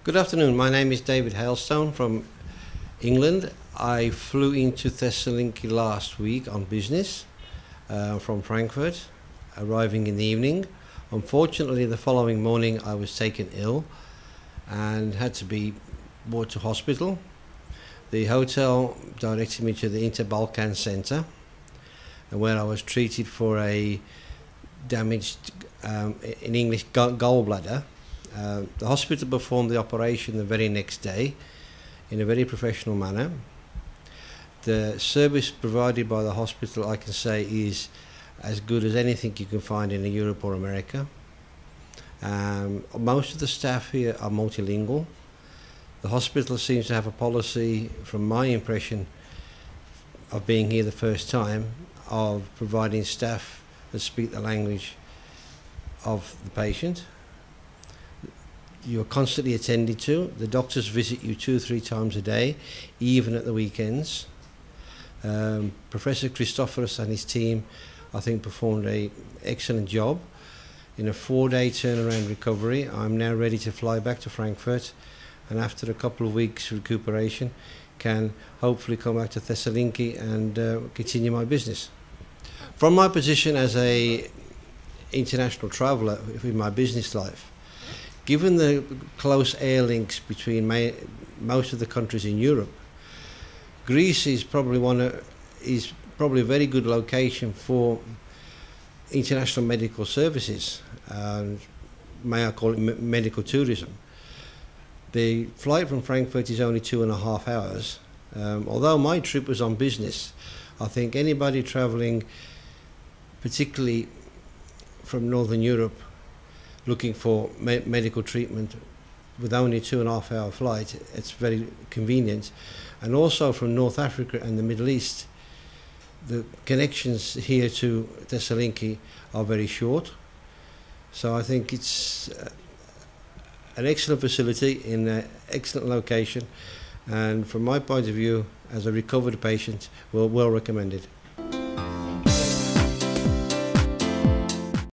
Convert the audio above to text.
Good afternoon. My name is David Hailstone from England. I flew into Thessaloniki last week on business from Frankfurt, arriving in the evening. Unfortunately, the following morning I was taken ill and had to be brought to hospital. The hotel directed me to the Interbalkan Centre, where I was treated for a damaged, in English, gallbladder. The hospital performed the operation the very next day in a very professional manner. The service provided by the hospital, I can say, is as good as anything you can find in Europe or America. Most of the staff here are multilingual. The hospital seems to have a policy, from my impression of being here the first time, of providing staff that speak the language of the patient. You're constantly attended to. The doctors visit you 2 or 3 times a day, even at the weekends. Professor Christophorus and his team, I think, performed an excellent job. In a 4-day turnaround recovery, I'm now ready to fly back to Frankfurt, and after a couple of weeks recuperation, can hopefully come back to Thessaloniki and continue my business. From my position as an international traveller in my business life, given the close air links between most of the countries in Europe, Greece is probably a very good location for international medical services, and may I call it medical tourism. The flight from Frankfurt is only 2.5 hours. Although my trip was on business, I think anybody travelling, particularly from Northern Europe, looking for medical treatment with only a 2.5 hour flight, it's very convenient. And also from North Africa and the Middle East, the connections here to Thessaloniki are very short. So I think it's an excellent facility in an excellent location, and from my point of view as a recovered patient, well recommended.